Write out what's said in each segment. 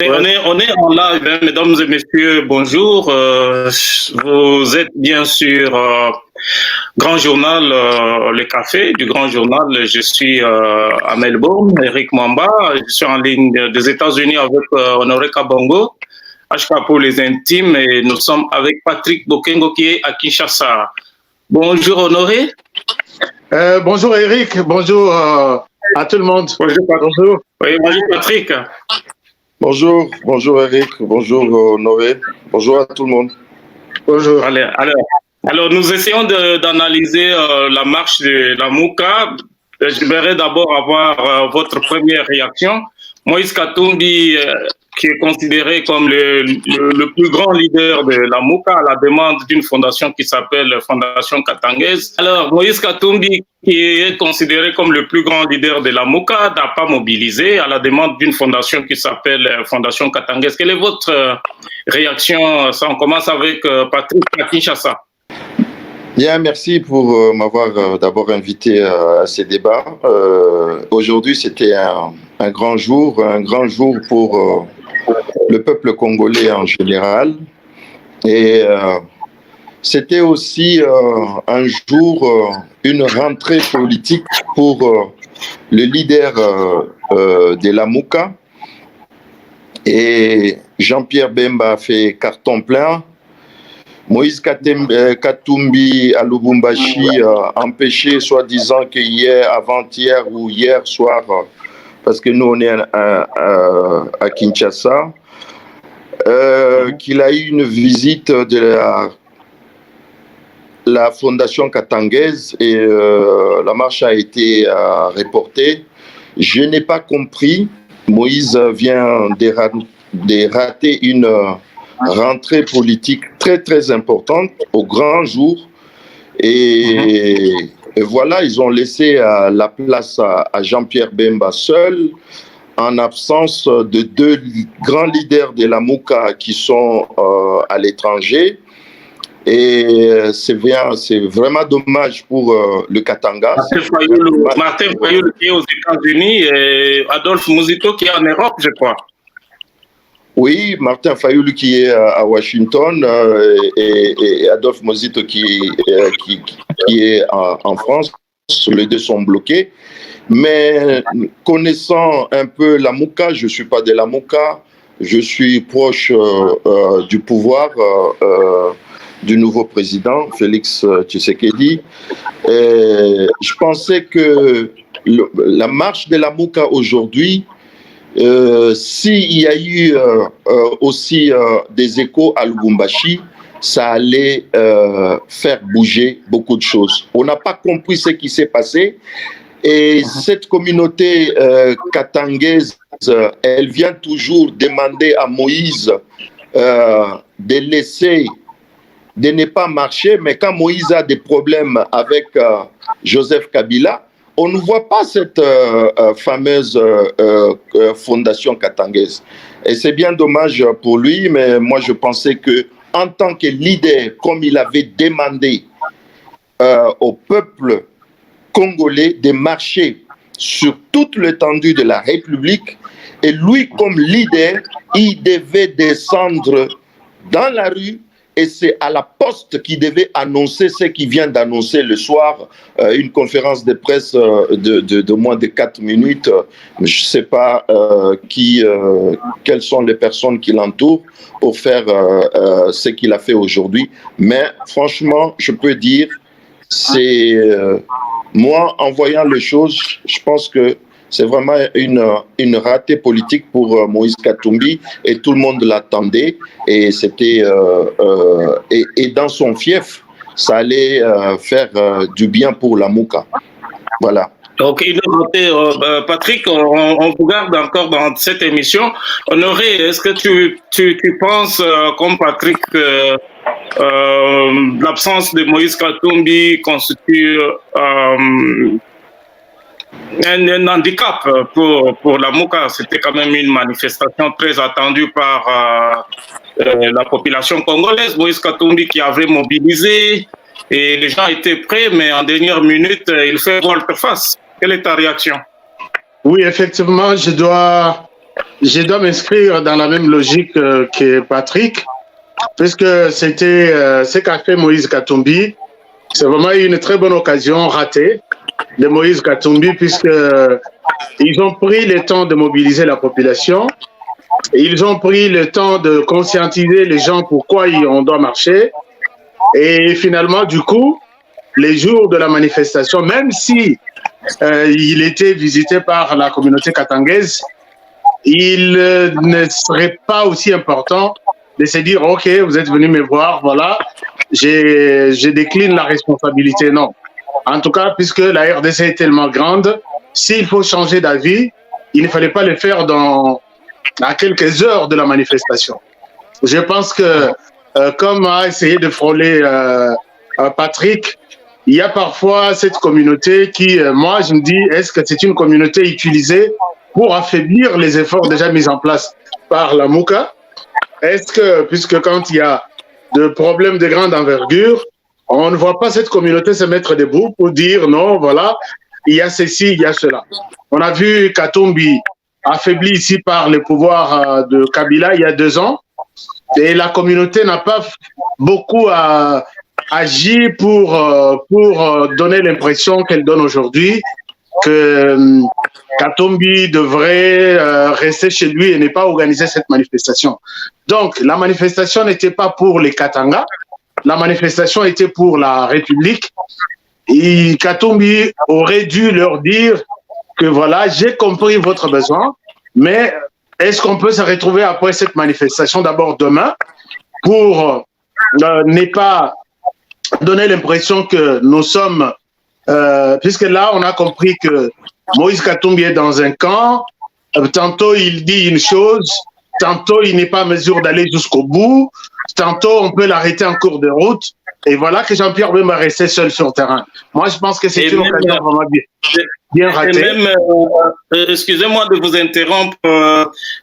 On est en live, hein, mesdames et messieurs, bonjour. Vous êtes bien sûr Grand Journal, le café du Grand Journal. Je suis à Melbourne, Eric Mwamba. Je suis en ligne des États-Unis avec Honoré Kabongo, HK pour les intimes, et nous sommes avec Patrick Bokengo qui est à Kinshasa. Bonjour Honoré. Bonjour Eric, bonjour à tout le monde. Bonjour Patrick. Bonjour. Oui, bonjour Patrick. Bonjour Eric, bonjour Honoré, bonjour à tout le monde. Bonjour. Alors nous essayons d'analyser la marche de la Mouka. J'aimerais d'abord avoir votre première réaction. Moïse Katumbi, qui est considéré comme le plus grand leader de la Mouka, à la demande d'une fondation qui s'appelle Fondation Katanguez. Alors, Moïse Katumbi, qui est considéré comme le plus grand leader de la Mouka, n'a pas mobilisé à la demande d'une fondation qui s'appelle Fondation Katanguez. Quelle est votre réaction? Ça, on commence avec Patrick à Kinshasa. Bien, merci pour m'avoir d'abord invité à ces débats. Aujourd'hui, c'était un grand jour pour le peuple congolais en général. Et c'était aussi un jour, une rentrée politique pour le leader de la Mouka. Et Jean-Pierre Bemba a fait carton plein. Moïse Katumbi à Lubumbashi empêché, soi-disant que hier, avant-hier ou hier soir, parce que nous on est à Kinshasa, qu'il a eu une visite de la fondation Katanguez et la marche a été reportée. Je n'ai pas compris. Moïse vient de rater une rentrée politique très très importante au grand jour et voilà, ils ont laissé la place à Jean-Pierre Bemba seul en absence de deux grands leaders de la Mouka qui sont à l'étranger et c'est vraiment dommage pour le Katanga. Martin Fayulu qui est aux États-Unis et Adolphe Muzito qui est en Europe, je crois. Oui, Martin Fayulu qui est à Washington et Adolphe Muzito qui est en France. Les deux sont bloqués. Mais connaissant un peu la Mouka, je ne suis pas de la Mouka, je suis proche du pouvoir du nouveau président, Félix Tshisekedi. Et je pensais que la marche de la Mouka aujourd'hui, s'il y a eu aussi des échos à Lubumbashi, ça allait faire bouger beaucoup de choses. On n'a pas compris ce qui s'est passé et cette communauté katangaise, elle vient toujours demander à Moïse de ne pas marcher, mais quand Moïse a des problèmes avec Joseph Kabila, on ne voit pas cette fameuse fondation katangaise. Et c'est bien dommage pour lui, mais moi je pensais que en tant que leader, comme il avait demandé au peuple congolais de marcher sur toute l'étendue de la République, et lui comme leader, il devait descendre dans la rue. Et c'est à la poste qui devait annoncer ce qu'il vient d'annoncer le soir, une conférence de presse de moins de 4 minutes. Je ne sais pas quelles sont les personnes qui l'entourent pour faire ce qu'il a fait aujourd'hui. Mais franchement, je peux dire, c'est moi, en voyant les choses, je pense que c'est vraiment une ratée politique pour Moïse Katumbi et tout le monde l'attendait et c'était et dans son fief, ça allait faire du bien pour la Mouka. Voilà. Donc, Patrick, on vous garde encore dans cette émission. Honoré, est-ce que tu penses, comme Patrick, que l'absence de Moïse Katumbi constitue un handicap pour la Mouka? C'était quand même une manifestation très attendue par la population congolaise. Moïse Katumbi qui avait mobilisé et les gens étaient prêts, mais en dernière minute, il fait volte-face. Quelle est ta réaction? Oui, effectivement, je dois je dois m'inscrire dans la même logique que Patrick, puisque c'était ce qu'a fait Moïse Katumbi. C'est vraiment une très bonne occasion ratée de Moïse Katumbi, puisque ils ont pris le temps de mobiliser la population. Ils ont pris le temps de conscientiser les gens pourquoi on doit marcher. Et finalement, du coup, les jours de la manifestation, même si il était visité par la communauté katangaise, il ne serait pas aussi important de se dire « Ok, vous êtes venu me voir, voilà, je décline la responsabilité. » Non. En tout cas, puisque la RDC est tellement grande, s'il faut changer d'avis, il ne fallait pas le faire à quelques heures de la manifestation. Je pense que, comme a essayé de frôler Patrick, il y a parfois cette communauté qui, moi, je me dis, est-ce que c'est une communauté utilisée pour affaiblir les efforts déjà mis en place par la Mouka? Est-ce que, puisque quand il y a des problèmes de grande envergure, on ne voit pas cette communauté se mettre debout pour dire non, voilà, il y a ceci, il y a cela. On a vu Katumbi affaibli ici par le pouvoir de Kabila il y a 2 ans, et la communauté n'a pas beaucoup agi pour donner l'impression qu'elle donne aujourd'hui que Katumbi devrait rester chez lui et ne pas organiser cette manifestation. Donc, la manifestation n'était pas pour les Katanga, la manifestation était pour la République. Et Katumbi aurait dû leur dire que voilà, j'ai compris votre besoin, mais est-ce qu'on peut se retrouver après cette manifestation d'abord demain pour ne pas donner l'impression que nous sommes, puisque là on a compris que Moïse Katumbi est dans un camp, tantôt il dit une chose, tantôt il n'est pas en mesure d'aller jusqu'au bout, tantôt on peut l'arrêter en cours de route. Et voilà que Jean-Pierre Bemba restait seul sur le terrain. Moi, je pense que c'est une occasion vraiment bien ratée. Excusez-moi de vous interrompre,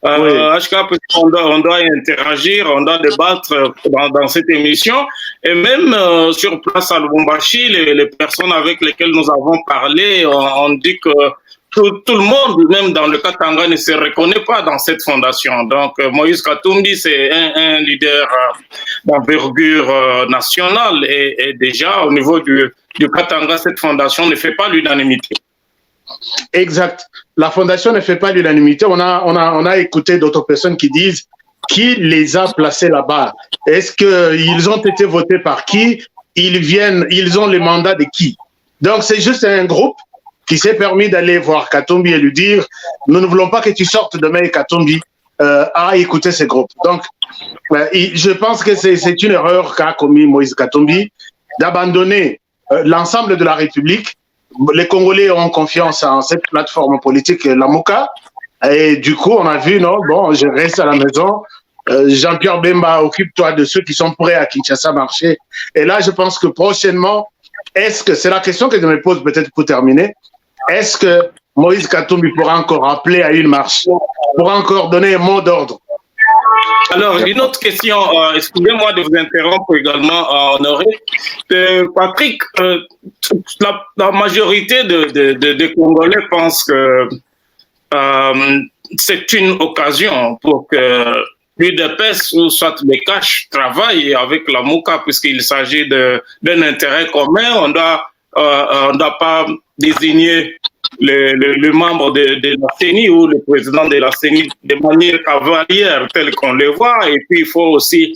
HK, parce qu'on doit interagir, on doit débattre dans cette émission. Et même sur place à Lubumbashi, les personnes avec lesquelles nous avons parlé ont dit que tout le monde, même dans le Katanga, ne se reconnaît pas dans cette fondation. Donc, Moïse Katumbi, c'est un leader d'envergure nationale. Et déjà, au niveau du Katanga, cette fondation ne fait pas l'unanimité. Exact. La fondation ne fait pas l'unanimité. On a écouté d'autres personnes qui disent qui les a placés là-bas. Est-ce qu'ils ont été votés par qui? Ils ont les mandats de qui? Donc, c'est juste un groupe qui s'est permis d'aller voir Katumbi et lui dire « Nous ne voulons pas que tu sortes demain, Katumbi, à écouter ces groupes. » Donc, je pense que c'est une erreur qu'a commis Moïse Katumbi d'abandonner l'ensemble de la République. Les Congolais ont confiance en cette plateforme politique, la Mouka, et du coup, on a vu, non, bon, je reste à la maison, Jean-Pierre Bemba, occupe-toi de ceux qui sont prêts à Kinshasa marcher. Et là, je pense que prochainement, est-ce que, c'est la question que je me pose peut-être pour terminer, est-ce que Moïse Katumbi pourra encore appeler à une marche, pourra encore donner un mot d'ordre? Alors, une autre question, excusez-moi de vous interrompre également, Honoré. Patrick, la majorité des Congolais pensent que c'est une occasion pour que l'UDPS ou soit les Cash travaillent avec la Mouka, puisqu'il s'agit d'un intérêt commun. On ne doit pas désigner le membre de la CENI ou le président de la CENI de manière cavalière, tel qu'on le voit. Et puis, il faut aussi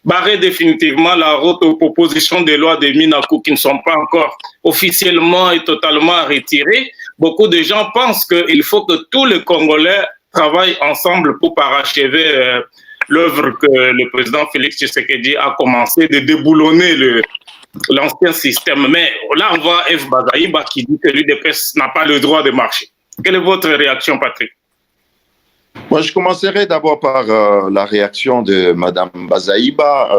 barrer définitivement la route aux propositions de loi de Minakou qui ne sont pas encore officiellement et totalement retirées. Beaucoup de gens pensent qu'il faut que tous les Congolais travaillent ensemble pour parachever l'œuvre que le président Félix Tshisekedi a commencé de déboulonner l'ancien système. Mais là, on voit F. Bazaïba qui dit que l'UDPS n'a pas le droit de marcher. Quelle est votre réaction, Patrick? Moi, je commencerai d'abord par la réaction de Mme Bazaïba.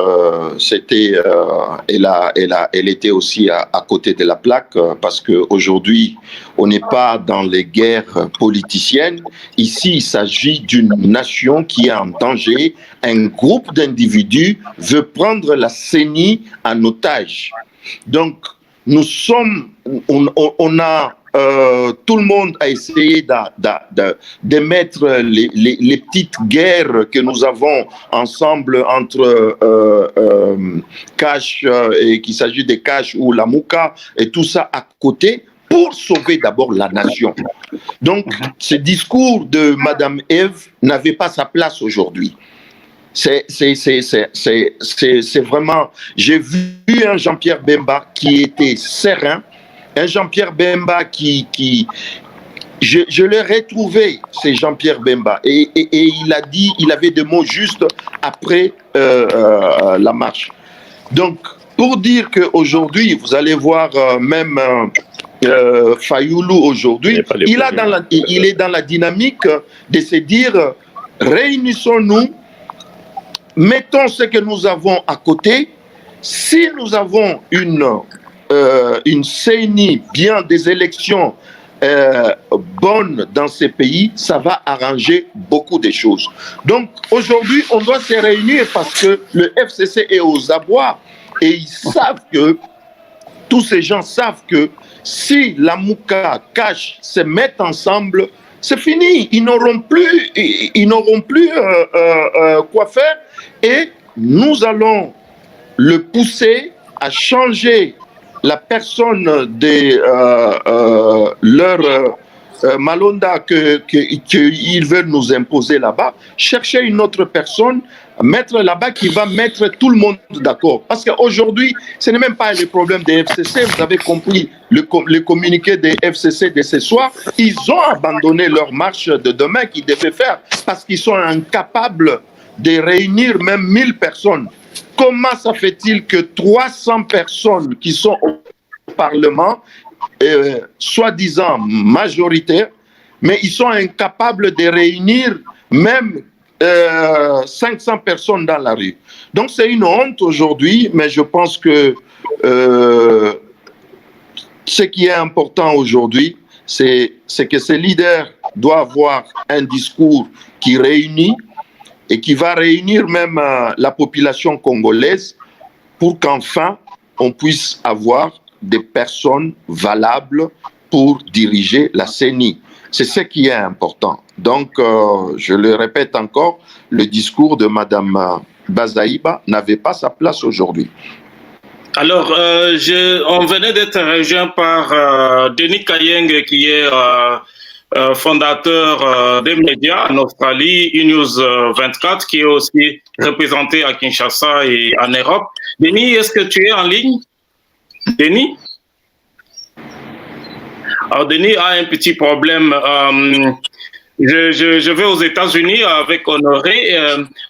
Elle était aussi à côté de la plaque parce qu'aujourd'hui, on n'est pas dans les guerres politiciennes. Ici, il s'agit d'une nation qui est en danger. Un groupe d'individus veut prendre la CENI en otage. Donc, on a tout le monde a essayé de mettre les petites guerres que nous avons ensemble entre Cash, et qu'il s'agit des Cash ou la Mouka, et tout ça à côté, pour sauver d'abord la nation. Donc, ce discours de Madame Eve n'avait pas sa place aujourd'hui. C'est vraiment... J'ai vu un Jean-Pierre Bemba qui était serein, un Jean-Pierre Bemba je l'ai retrouvé, c'est Jean-Pierre Bemba, et il a dit, il avait des mots justes après la marche. Donc, pour dire qu'aujourd'hui, vous allez voir même Fayoulou aujourd'hui, il est dans la dynamique de se dire, réunissons-nous, mettons ce que nous avons à côté. Si nous avons une CENI, bien des élections bonnes dans ces pays, ça va arranger beaucoup de choses. Donc aujourd'hui, on doit se réunir parce que le FCC est aux abois et ils savent que, tous ces gens savent que si la Mouka, Cash se mettent ensemble, c'est fini. Ils n'auront plus quoi faire et nous allons le pousser à changer la personne de leur Malonda qu'ils veulent nous imposer là-bas, chercher une autre personne, mettre là-bas qui va mettre tout le monde d'accord. Parce qu'aujourd'hui, ce n'est même pas le problème des FCC. Vous avez compris le communiqué des FCC de ce soir. Ils ont abandonné leur marche de demain qu'ils devaient faire parce qu'ils sont incapables de réunir même 1000 personnes. Comment ça fait-il que 300 personnes qui sont au Parlement, soi-disant majoritaires, mais ils sont incapables de réunir même 500 personnes dans la rue. Donc c'est une honte aujourd'hui, mais je pense que ce qui est important aujourd'hui, c'est que ces leaders doivent avoir un discours qui réunit et qui va réunir même la population congolaise pour qu'enfin on puisse avoir des personnes valables pour diriger la CENI. C'est ce qui est important. Donc, je le répète encore, le discours de Mme Bazaïba n'avait pas sa place aujourd'hui. Alors, on venait d'être rejoint par Denis Kayeng, qui est fondateur des médias en Australie, E-News 24, qui est aussi représenté à Kinshasa et en Europe. Denis, est-ce que tu es en ligne? Denis? Alors, Denis a un petit problème. Je vais aux États-Unis avec Honoré.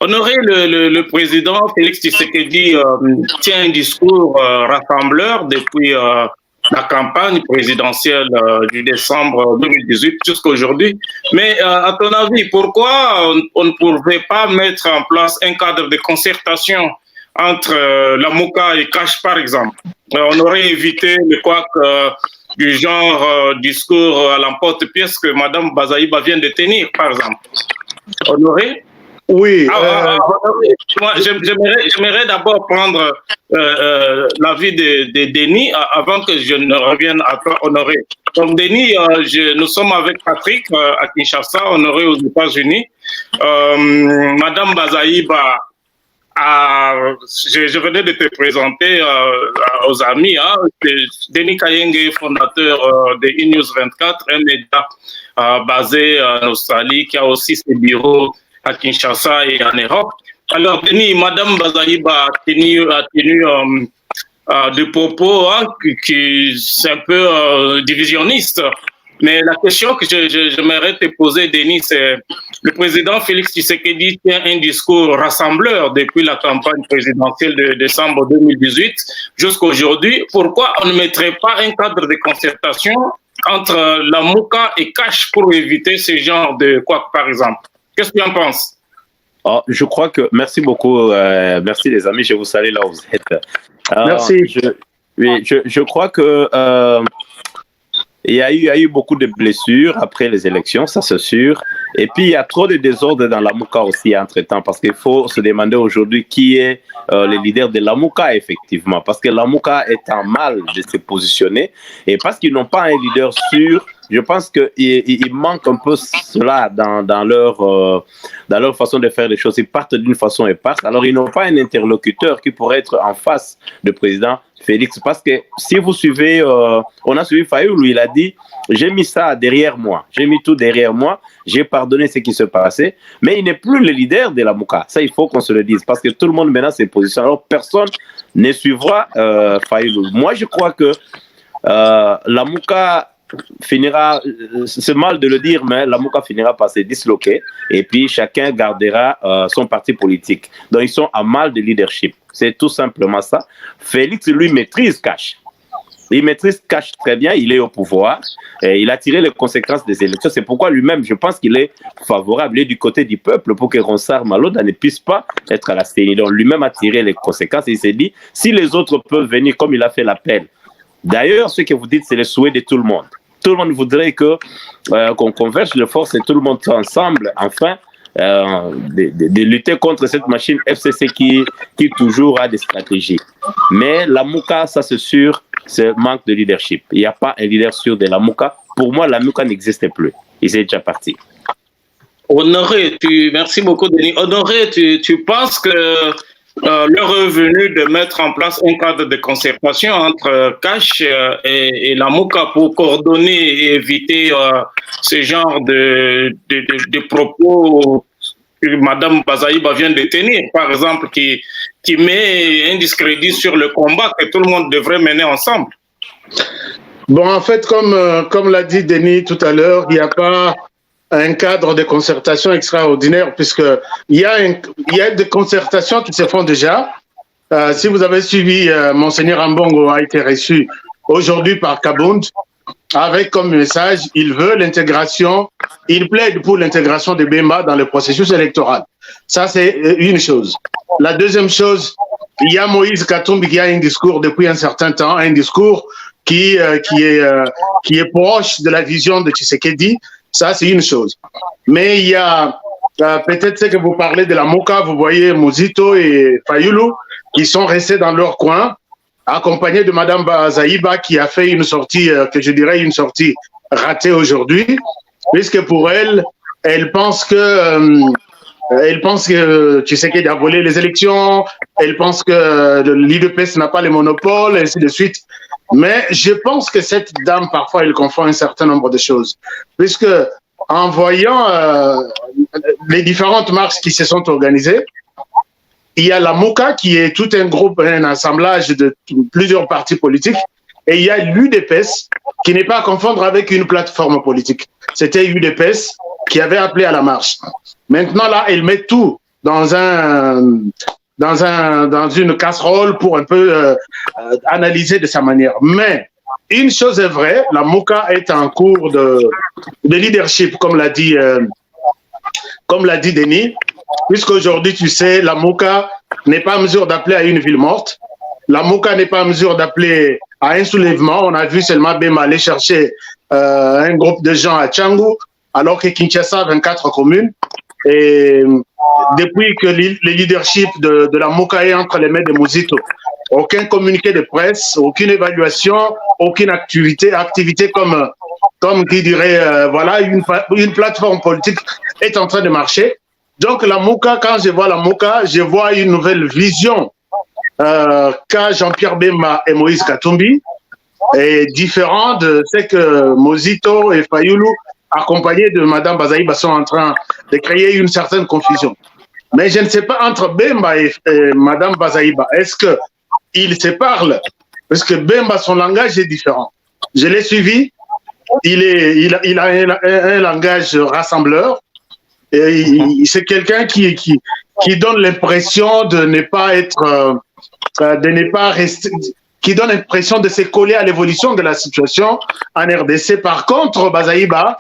Honoré, le président Félix Tshisekedi tient un discours rassembleur depuis la campagne présidentielle du décembre 2018 jusqu'à aujourd'hui. Mais à ton avis, pourquoi on ne pourrait pas mettre en place un cadre de concertation entre la Mouka et Cash, par exemple? On aurait évité le couac du genre discours à l'emporte-pièce que Mme Bazaïba vient de tenir, par exemple. Honoré? Oui. J'aimerais d'abord prendre l'avis de Denis avant que je ne revienne à toi, Honoré. Donc, Denis, nous sommes avec Patrick à Kinshasa, Honoré aux États-Unis. Mme Bazaïba, je venais de te présenter aux amis. Denis Kayeng, fondateur de E-News 24, un média basé en Australie qui a aussi ses bureaux à Kinshasa et en Europe. Alors, Denis, Mme Bazaïba a tenu des propos qui sont un peu divisionnistes. Mais la question que j'aimerais te poser, Denis, c'est le président Félix Tshisekedi tient un discours rassembleur depuis la campagne présidentielle de décembre 2018 jusqu'à aujourd'hui. Pourquoi on ne mettrait pas un cadre de concertation entre la Mouka et Cash pour éviter ce genre de quoi, par exemple? Qu'est-ce que tu en penses? Je crois que... Merci beaucoup. Merci les amis, je vous salue là où vous êtes. Merci. Je crois que... il y a eu beaucoup de blessures après les élections, ça c'est sûr. Et puis, il y a trop de désordre dans la Mouka aussi entre-temps, parce qu'il faut se demander aujourd'hui qui est le leader de la Mouka, effectivement. Parce que la Mouka est en mal de se positionner. Et parce qu'ils n'ont pas un leader sûr, je pense qu'il manque un peu cela dans leur façon de faire les choses. Ils partent d'une façon éparse. Alors, ils n'ont pas un interlocuteur qui pourrait être en face du président Félix. Parce que si vous suivez, on a suivi Fayoulou, il a dit, j'ai mis ça derrière moi. J'ai mis tout derrière moi. J'ai pardonné ce qui se passait. Mais il n'est plus le leader de la Mouka. Ça, il faut qu'on se le dise. Parce que tout le monde maintenant s'est positionné. Alors, personne ne suivra Fayoulou. Moi, je crois que la Mouka finira, c'est mal de le dire, mais la Mouka finira par se disloquer et puis chacun gardera son parti politique. Donc ils sont à mal de leadership. C'est tout simplement ça. Félix, lui, maîtrise Cash. Il maîtrise Cash très bien, il est au pouvoir, et il a tiré les conséquences des élections. C'est pourquoi lui-même, je pense qu'il est favorable, il est du côté du peuple pour que Ronsard Maloda ne puisse pas être à la CENI. Donc lui-même a tiré les conséquences et il s'est dit, si les autres peuvent venir comme il a fait l'appel. D'ailleurs, ce que vous dites, c'est le souhait de tout le monde. Tout le monde voudrait qu'on converge les forces et tout le monde ensemble, enfin, de lutter contre cette machine FCC qui toujours a des stratégies. Mais la Mouka, ça c'est sûr, c'est manque de leadership. Il n'y a pas un leader sûr de la Mouka. Pour moi, la Mouka n'existe plus. Il est déjà parti. Honoré, merci beaucoup, Denis. Honoré, tu penses que l'heure est venue de mettre en place un cadre de concertation entre Cash et la Mouka pour coordonner et éviter ce genre de propos que Mme Bazaïba vient de tenir, par exemple, qui met un discrédit sur le combat que tout le monde devrait mener ensemble. Bon, en fait, comme l'a dit Denis tout à l'heure, il n'y a pas un cadre de concertation extraordinaire, puisqu'il y a des concertations qui se font déjà. Si vous avez suivi, Monseigneur Ambongo a été reçu aujourd'hui par Kabound, avec comme message, il veut l'intégration, il plaide pour l'intégration de Bemba dans le processus électoral. Ça, c'est une chose. La deuxième chose, il y a Moïse Katumbi qui a un discours depuis un certain temps, un discours qui est proche de la vision de Tshisekedi. Ça, c'est une chose. Mais il y a peut-être ce que vous parlez de la Mouka, vous voyez Mozito et Fayoulou qui sont restés dans leur coin, accompagnés de Mme Bazaïba qui a fait une sortie, que je dirais une sortie ratée aujourd'hui, puisque pour elle, elle pense que Tshisekedi a volé les élections, elle pense que l'IDPS n'a pas le monopole, et ainsi de suite. Mais je pense que cette dame, parfois, elle confond un certain nombre de choses. Puisque, en voyant les différentes marches qui se sont organisées, il y a la Mouka qui est tout un groupe, un assemblage de plusieurs partis politiques, et il y a l'UDPS qui n'est pas à confondre avec une plateforme politique. C'était l'UDPS qui avait appelé à la marche. Maintenant, là, elle met tout dans une casserole pour un peu analyser de sa manière. Mais une chose est vraie, la Mouka est en cours de leadership, comme l'a dit Denis, puisqu'aujourd'hui, tu sais, la Mouka n'est pas en mesure d'appeler à une ville morte. La Mouka n'est pas en mesure d'appeler à un soulèvement. On a vu seulement Bemba aller chercher un groupe de gens à Tchangou, alors que Kinshasa a 24 communes. Et depuis que le leadership de la Mouka est entre les mains de Mozito, aucun communiqué de presse, aucune évaluation, aucune activité comme qui dirait, voilà, une plateforme politique est en train de marcher. Donc la Mouka, quand je vois la Mouka, je vois une nouvelle vision qu'a Jean-Pierre Bemba et Moïse Katumbi, et différent de ce que Mozito et Fayoulou, accompagnés de Mme Bazaïba, sont en train de créer une certaine confusion. Mais je ne sais pas, entre Bemba et Mme Bazaïba, est-ce qu'ils se parlent? Parce que Bemba, son langage est différent. Je l'ai suivi, il a un langage rassembleur, et c'est quelqu'un qui donne l'impression de ne pas être, qui donne l'impression de se coller à l'évolution de la situation en RDC. Par contre, Bazaïba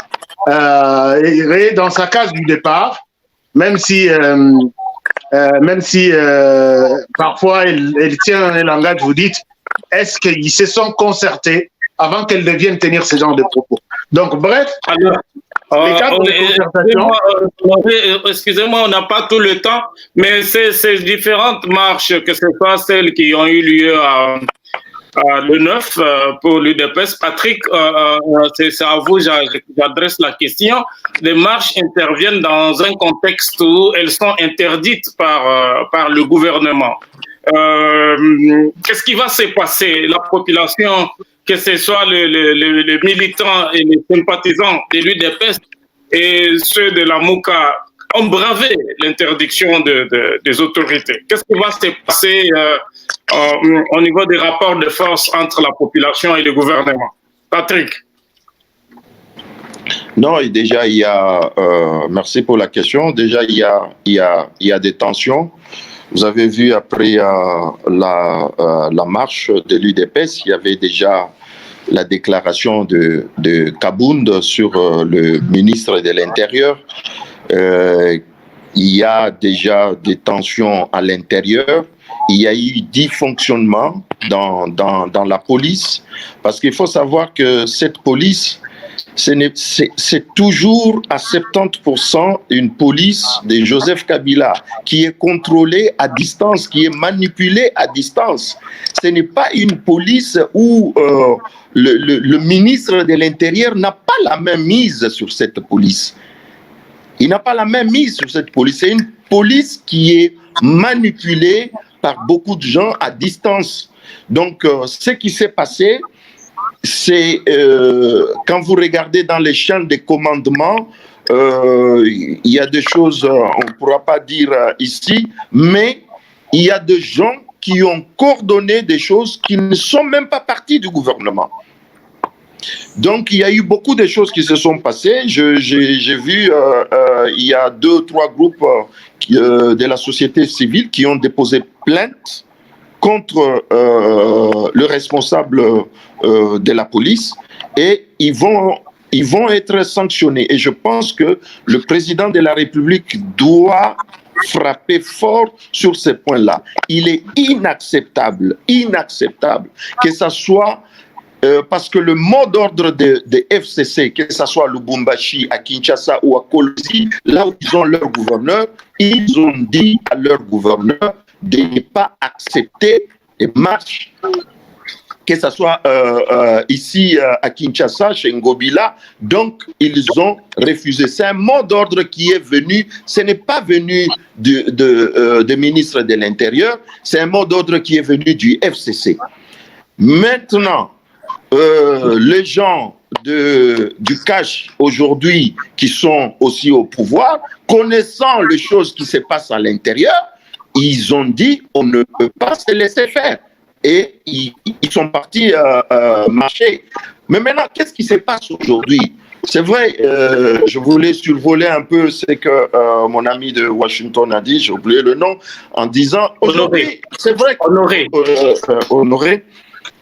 est dans sa case du départ, même si parfois elle tient un langage, vous dites, est-ce qu'ils se sont concertés avant qu'elle devienne tenir ce genre de propos. Donc, bref, alors, les cadres de concertation... excusez-moi, on n'a pas tout le temps, mais ces différentes marches, que ce soit celles qui ont eu lieu le 9 pour l'UDPS, Patrick, c'est à vous, j'adresse la question. Les marches interviennent dans un contexte où elles sont interdites par le gouvernement. Qu'est-ce qui va se passer? La population, que ce soit les militants et les sympathisants de l'UDPS et ceux de la MOUCA, ont bravé l'interdiction des autorités. Qu'est-ce qui va se passer au niveau des rapports de force entre la population et le gouvernement? Patrick. Non, et déjà, il y a... merci pour la question. Déjà, il y a des tensions. Vous avez vu, après la marche de l'UDPS, il y avait déjà la déclaration de Kabound sur le ministre de l'Intérieur. Il y a déjà des tensions à l'intérieur. Il y a eu dysfonctionnement dans la police, parce qu'il faut savoir que cette police, c'est toujours à 70% une police de Joseph Kabila qui est contrôlée à distance, qui est manipulée à distance. Ce n'est pas une police où le ministre de l'Intérieur n'a pas la même mise sur cette police. Il n'a pas la même mise sur cette police. C'est une police qui est manipulée par beaucoup de gens à distance. Donc, ce qui s'est passé, c'est quand vous regardez dans les chaînes de commandement, il y a des choses, on ne pourra pas dire ici, mais il y a des gens qui ont coordonné des choses qui ne sont même pas parties du gouvernement. Donc, il y a eu beaucoup de choses qui se sont passées. J'ai vu, il y a 2-3 groupes de la société civile qui ont déposé plainte contre le responsable de la police, et ils vont être sanctionnés. Et je pense que le président de la République doit frapper fort sur ce point-là. Il est inacceptable que ça soit parce que le mot d'ordre de FCC, que ce soit à Lubumbashi, à Kinshasa ou à Kolwezi, là où ils ont leur gouverneur, ils ont dit à leur gouverneur de ne pas accepter les marches, que ce soit ici à Kinshasa, chez Ngobila. Donc, ils ont refusé. C'est un mot d'ordre qui est venu, ce n'est pas venu du ministre de l'Intérieur, c'est un mot d'ordre qui est venu du FCC. Maintenant, les gens du cash aujourd'hui qui sont aussi au pouvoir, connaissant les choses qui se passent à l'intérieur, ils ont dit on ne peut pas se laisser faire. Et ils sont partis marcher. Mais maintenant, qu'est-ce qui se passe aujourd'hui? C'est vrai, je voulais survoler un peu ce que mon ami de Washington a dit, j'ai oublié le nom, en disant aujourd'hui, c'est vrai, Honoré,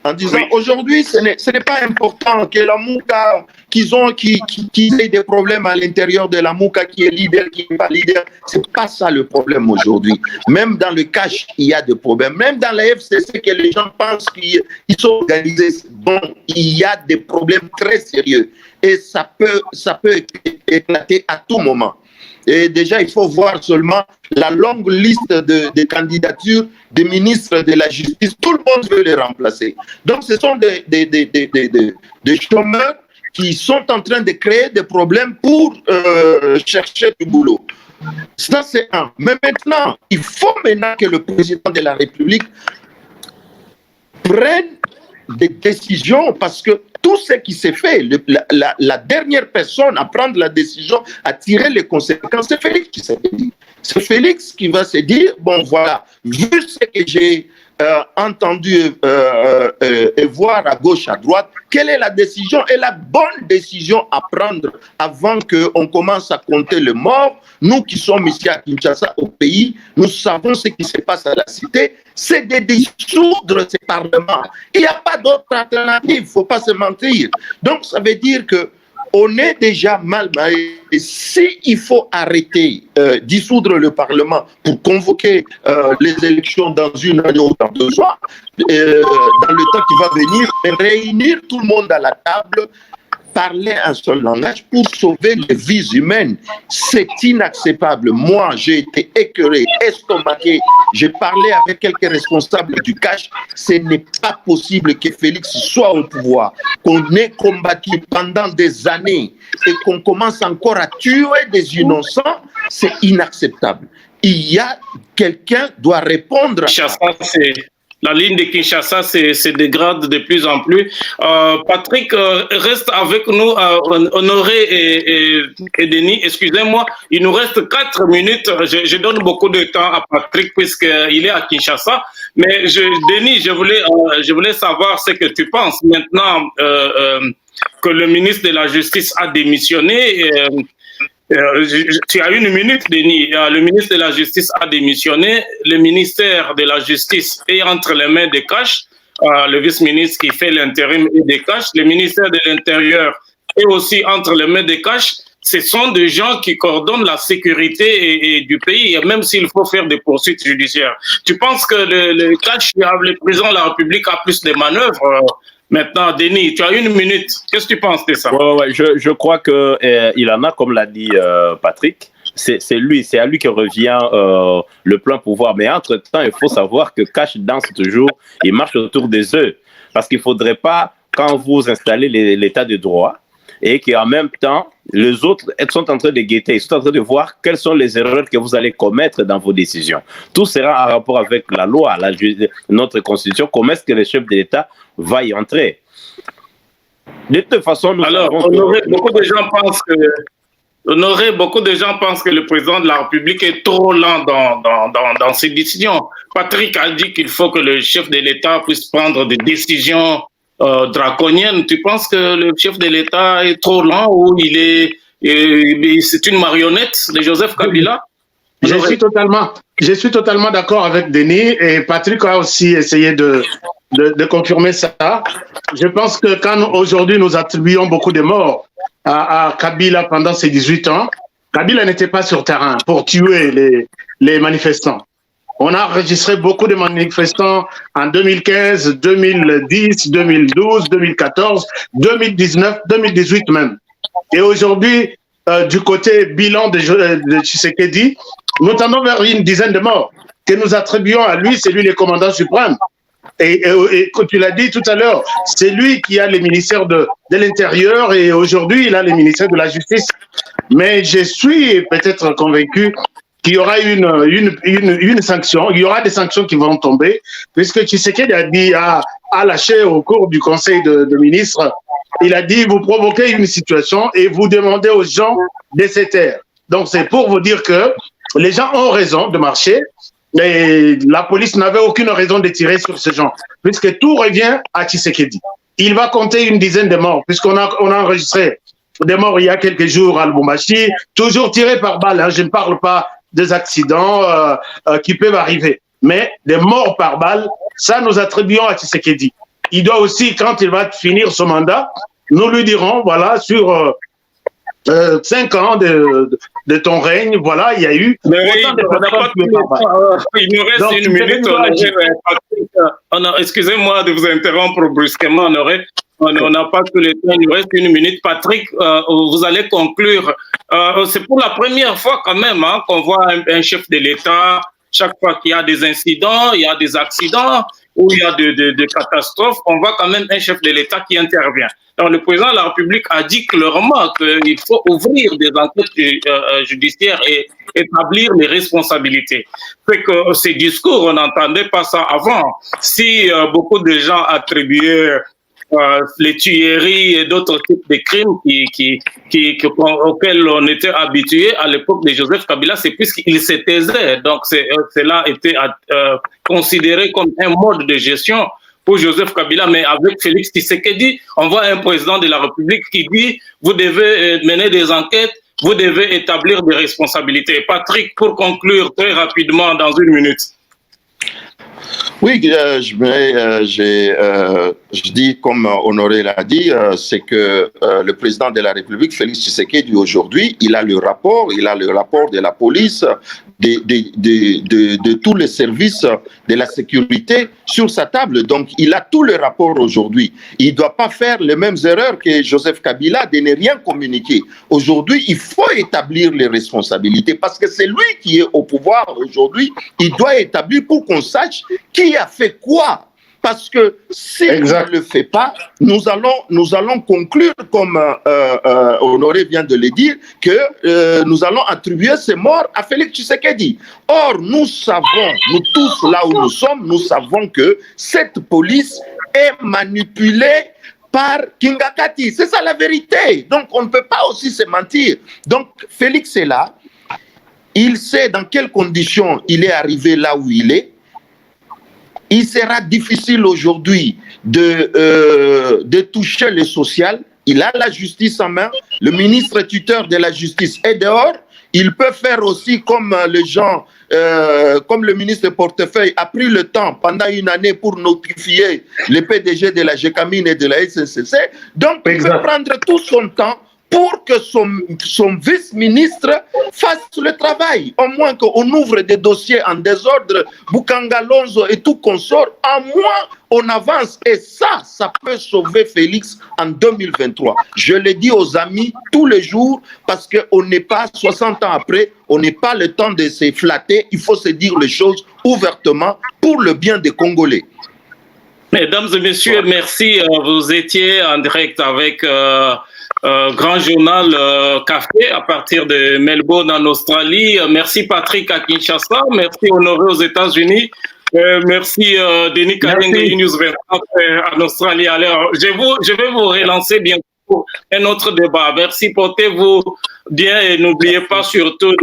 en disant oui. Aujourd'hui, ce n'est pas important que la MOUCA, qu'ils aient des problèmes à l'intérieur de la MOUCA, qui est leader, qui n'est pas leader. C'est pas ça le problème aujourd'hui. Même dans le cash, il y a des problèmes. Même dans la FCC, que les gens pensent qu'ils sont organisés, bon, il y a des problèmes très sérieux. Et ça peut éclater à tout moment. Et déjà, il faut voir seulement la longue liste de candidatures des ministres de la Justice. Tout le monde veut les remplacer. Donc, ce sont des chômeurs qui sont en train de créer des problèmes pour chercher du boulot. Ça, c'est un. Mais maintenant, il faut maintenant que le président de la République prenne des décisions, parce que tout ce qui s'est fait, la dernière personne à prendre la décision, à tirer les conséquences, c'est Félix qui s'est dit. C'est Félix qui va se dire, bon voilà, vu ce que j'ai entendu et voir à gauche, à droite, quelle est la décision et la bonne décision à prendre avant qu'on commence à compter les morts. Nous qui sommes ici à Kinshasa, au pays, nous savons ce qui se passe à la cité, c'est de dissoudre ce parlement. Il n'y a pas d'autre alternative, il ne faut pas se mentir. Donc ça veut dire que On est déjà mal marié. S'il faut arrêter, dissoudre le Parlement pour convoquer les élections dans une année ou dans 2 ans, dans le temps qui va venir, réunir tout le monde à la table, parler un seul langage pour sauver les vies humaines, c'est inacceptable. Moi, j'ai été écœuré, estomaqué. J'ai parlé avec quelques responsables du cash. Ce n'est pas possible que Félix soit au pouvoir, qu'on ait combattu pendant des années et qu'on commence encore à tuer des innocents. C'est inacceptable. Il y a quelqu'un qui doit répondre. La ligne de Kinshasa se dégrade de plus en plus. Patrick, reste avec nous, Honoré et Denis. Excusez-moi, il nous reste 4 minutes. Je donne beaucoup de temps à Patrick puisqu'il est à Kinshasa. Mais Denis, je voulais savoir ce que tu penses maintenant que le ministre de la Justice a démissionné. Tu as 1 minute, Denis. Le ministre de la Justice a démissionné. Le ministère de la Justice est entre les mains des Cash. Le vice-ministre qui fait l'intérim est des Cash. Le ministère de l'Intérieur est aussi entre les mains des Cash. Ce sont des gens qui coordonnent la sécurité du pays, et même s'il faut faire des poursuites judiciaires. Tu penses que le Cash, le président de la République, a plus de manœuvres? Maintenant, Denis, tu as 1 minute. Qu'est-ce que tu penses de ça? Ouais, je crois qu'il en a, comme l'a dit Patrick. C'est à lui que revient le plein pouvoir. Mais entre-temps, il faut savoir que Cash danse toujours, il marche autour des œufs. Parce qu'il ne faudrait pas, quand vous installez l'état de droit, et qu'en même temps, les autres sont en train de guetter, ils sont en train de voir quelles sont les erreurs que vous allez commettre dans vos décisions. Tout sera en rapport avec la loi, notre constitution, comment est-ce que le chef de l'État va y entrer. De toute façon, nous beaucoup de gens pensent que le président de la République est trop lent dans ses décisions. Patrick a dit qu'il faut que le chef de l'État puisse prendre des décisions draconiennes. Tu penses que le chef de l'État est trop lent ou c'est une marionnette de Joseph Kabila? Je suis totalement d'accord avec Denis, et Patrick a aussi essayé de confirmer ça. Je pense que quand aujourd'hui nous attribuons beaucoup de morts à Kabila pendant ses 18 ans, Kabila n'était pas sur terrain pour tuer les manifestants. On a enregistré beaucoup de manifestants en 2015, 2010, 2012, 2014, 2019, 2018 même. Et aujourd'hui, du côté bilan de Tshisekedi, nous tendons vers une dizaine de morts que nous attribuons à lui. C'est lui le commandant suprême. Et comme tu l'as dit tout à l'heure, c'est lui qui a le ministère de l'Intérieur, et aujourd'hui, il a le ministère de la Justice. Mais je suis peut-être convaincu qu'il y aura une sanction, il y aura des sanctions qui vont tomber, puisque Tshisekedi a lâché au cours du Conseil de ministres, il a dit, vous provoquez une situation et vous demandez aux gens de se taire. Donc c'est pour vous dire que les gens ont raison de marcher, mais la police n'avait aucune raison de tirer sur ces gens, puisque tout revient à Tshisekedi. Il va compter une dizaine de morts, puisqu'on a enregistré des morts il y a quelques jours à Lubumbashi, toujours tirés par balle, hein. Je ne parle pas des accidents qui peuvent arriver, mais des morts par balle, ça nous attribuons à Tshisekedi. Il doit aussi, quand il va finir son mandat, nous lui dirons, voilà, sur 5 ans de ton règne, voilà, il y a eu... Il nous reste 1 minute. Excusez-moi de vous interrompre brusquement, Honoré. On n'a pas tout le temps, il nous reste 1 minute. Patrick, vous allez conclure. C'est pour la première fois quand même qu'on voit un chef de l'État, chaque fois qu'il y a des incidents, il y a des accidents, ou il y a des catastrophes, on voit quand même un chef de l'État qui intervient. Donc, le président de la République a dit clairement qu'il faut ouvrir des enquêtes judiciaires et établir les responsabilités. C'est que ces discours, on n'entendait pas ça avant. Si beaucoup de gens attribuaient les tueries et d'autres types de crimes auxquels on était habitué à l'époque de Joseph Kabila, c'est puisqu'il se taisait. Donc, cela était considéré comme un mode de gestion pour Joseph Kabila. Mais avec Félix Tshisekedi, on voit un président de la République qui dit « Vous devez mener des enquêtes, vous devez établir des responsabilités ». Patrick, pour conclure très rapidement dans 1 minute. Oui, je dis comme Honoré l'a dit, c'est que le président de la République, Félix Tshisekedi, aujourd'hui, il a le rapport de la police, de tous les services de la sécurité sur sa table. Donc, il a tout le rapport aujourd'hui. Il ne doit pas faire les mêmes erreurs que Joseph Kabila de ne rien communiquer. Aujourd'hui, il faut établir les responsabilités parce que c'est lui qui est au pouvoir aujourd'hui. Il doit établir pour qu'on sache qui a fait quoi. Parce que s'il ne le fait pas, nous allons conclure, comme Honoré vient de le dire, que nous allons attribuer ces morts à Félix Tshisekedi. Or, nous savons, nous tous là où nous sommes, nous savons que cette police est manipulée par Kingakati. C'est ça la vérité. Donc, on ne peut pas aussi se mentir. Donc, Félix est là. Il sait dans quelles conditions il est arrivé là où il est. Il sera difficile aujourd'hui de toucher le social. Il a la justice en main. Le ministre tuteur de la justice est dehors. Il peut faire aussi comme les gens, comme le ministre portefeuille a pris le temps pendant une année pour notifier les PDG de la GECAMINE et de la SNCC. Donc, il peut prendre tout son temps pour que son vice-ministre fasse le travail. Au moins qu'on ouvre des dossiers en désordre, Bukanga Lonzo et tout consort, au moins on avance. Et ça peut sauver Félix en 2023. Je le dis aux amis tous les jours, parce qu'on n'est pas 60 ans après, on n'est pas le temps de se flatter, il faut se dire les choses ouvertement pour le bien des Congolais. Mesdames et messieurs, merci. Vous étiez en direct avec Grand Journal Café à partir de Melbourne en Australie. Merci Patrick à Kinshasa. Merci Honoré aux États-Unis. Merci Denis Kalenge, News 24 en Australie. Alors, je vais vous relancer bientôt pour un autre débat. Merci, portez-vous bien et n'oubliez pas surtout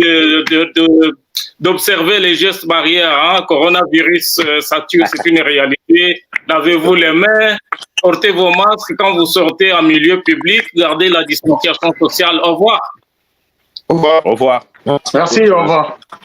d'observer les gestes barrières. Hein. Coronavirus, ça tue, c'est une réalité. Lavez-vous les mains, portez vos masques quand vous sortez en milieu public, gardez la distanciation sociale. Au revoir. Au revoir. Au revoir. Merci, au revoir.